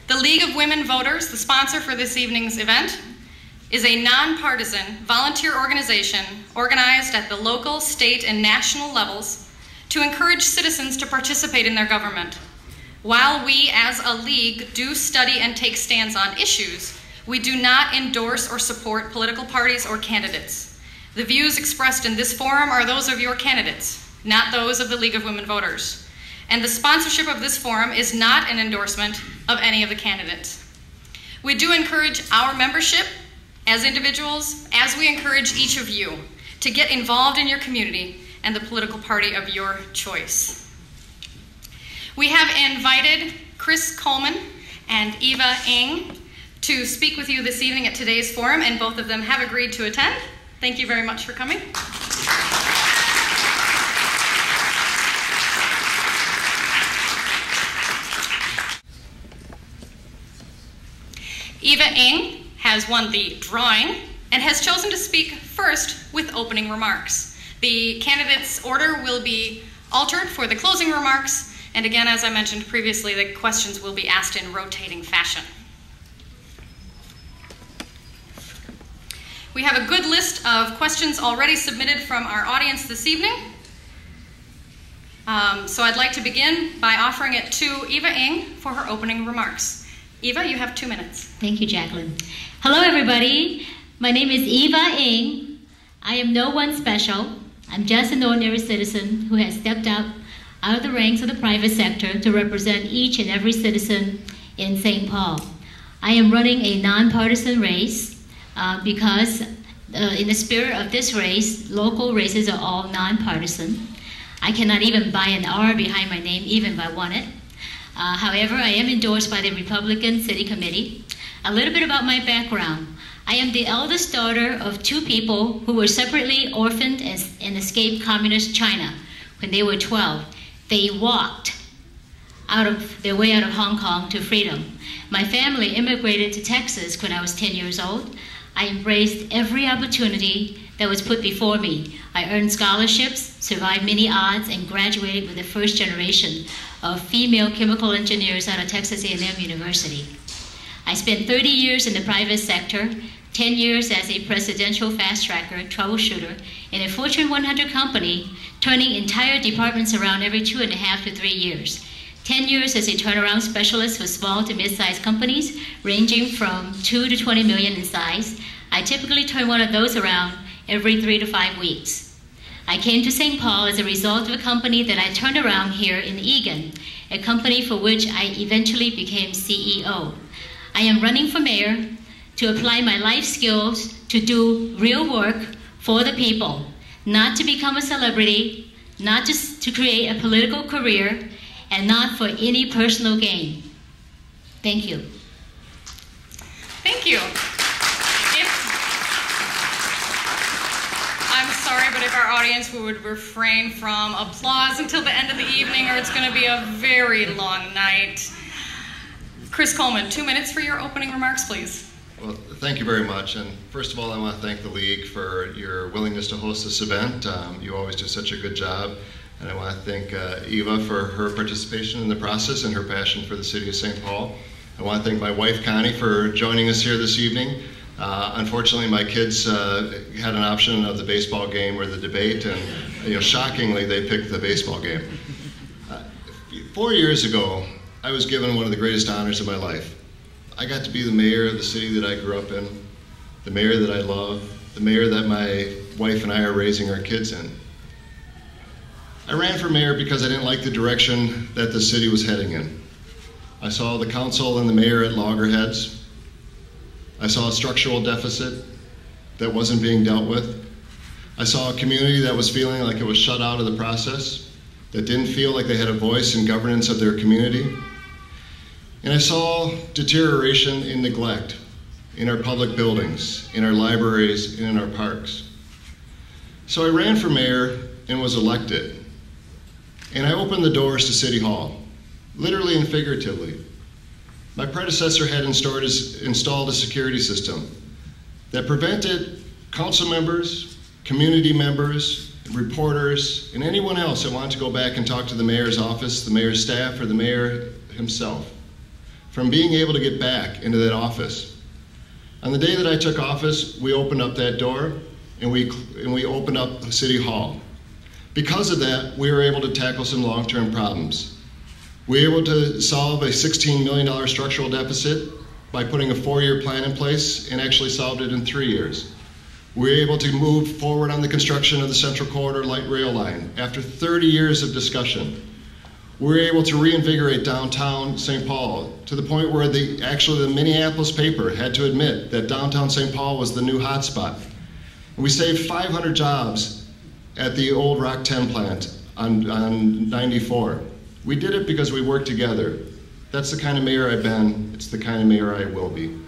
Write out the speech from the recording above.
The League of Women Voters, the sponsor for this evening's event, is a nonpartisan volunteer organization organized at the local, state, and national levels to encourage citizens to participate in their government. While we as a league do study and take stands on issues, we do not endorse or support political parties or candidates. The views expressed in this forum are those of your candidates, not those of the League of Women Voters. And the sponsorship of this forum is not an endorsement of any of the candidates. We do encourage our membership as individuals, as we encourage each of you to get involved in your community and the political party of your choice. We have invited Chris Coleman and EvaNg to speak with you this evening at today's forum, and both of them have agreed to attend. Thank you very much for coming. EvaNg has won the drawing and has chosen to speak first with opening remarks. The candidates' order will be altered for the closing remarks, and again, as I mentioned previously, the questions will be asked in rotating fashion. We have a good list of questions already submitted from our audience this evening. So I'd like to begin by offering it to EvaNg for her opening remarks. Eva, you have 2 minutes. Thank you, Jacqueline. Hello, everybody. My name is EvaNg. I am no one special. I'm just an ordinary citizen who has stepped out of the ranks of the private sector to represent each and every citizen in St. Paul. I am running a nonpartisan race because in the spirit of this race, local races are all nonpartisan. I cannot even buy an R behind my name, even if I want it. However, I am endorsed by the Republican City Committee. A little bit about my background. I am the eldest daughter of 2 people who were separately orphaned and escaped communist China when they were 12. They walked their way out of Hong Kong to freedom. My family immigrated to Texas when I was 10 years old. I embraced every opportunity that was put before me. I earned scholarships, survived many odds, and graduated with the first generation of female chemical engineers out of Texas A&M University. I spent 30 years in the private sector, 10 years as a presidential fast-tracker, troubleshooter, in a Fortune 100 company, turning entire departments around every 2.5 to 3 years. 10 years as a turnaround specialist for small to mid-sized companies, ranging from 2 to 20 million in size. I typically turn one of those around every 3 to 5 weeks. I came to St. Paul as a result of a company that I turned around here in Egan, a company for which I eventually became CEO. I am running for mayor to apply my life skills to do real work for the people, not to become a celebrity, not just to create a political career, and not for any personal gain. Thank you. Thank you. I'm sorry, but if our audience would refrain from applause until the end of the evening, or it's going to be a very long night. Chris Coleman, 2 minutes for your opening remarks, please. Well, thank you very much. And first of all, I want to thank the League for your willingness to host this event. You always do such a good job. And I want to thank Eva for her participation in the process and her passion for the city of St. Paul. I want to thank my wife, Connie, for joining us here this evening. Unfortunately, my kids had an option of the baseball game or the debate, and shockingly, they picked the baseball game. 4 years ago, I was given one of the greatest honors of my life. I got to be the mayor of the city that I grew up in, the mayor that I love, the mayor that my wife and I are raising our kids in. I ran for mayor because I didn't like the direction that the city was heading in. I saw the council and the mayor at loggerheads. I saw a structural deficit that wasn't being dealt with. I saw a community that was feeling like it was shut out of the process, that didn't feel like they had a voice in governance of their community. And I saw deterioration in neglect in our public buildings, in our libraries, and in our parks. So I ran for mayor and was elected. And I opened the doors to City Hall, literally and figuratively. My predecessor had installed a security system that prevented council members, community members, reporters, and anyone else that wanted to go back and talk to the mayor's office, the mayor's staff, or the mayor himself from being able to get back into that office. On the day that I took office, we opened up that door and we opened up City Hall. Because of that, we were able to tackle some long-term problems. We were able to solve a $16 million structural deficit by putting a 4-year plan in place and actually solved it in 3 years. We were able to move forward on the construction of the Central Corridor Light Rail Line after 30 years of discussion. We were able to reinvigorate downtown St. Paul to the point where the Minneapolis paper had to admit that downtown St. Paul was the new hotspot. And we saved 500 jobs at the old Rock 10 plant on 94. We did it because we worked together. That's the kind of mayor I've been. It's the kind of mayor I will be.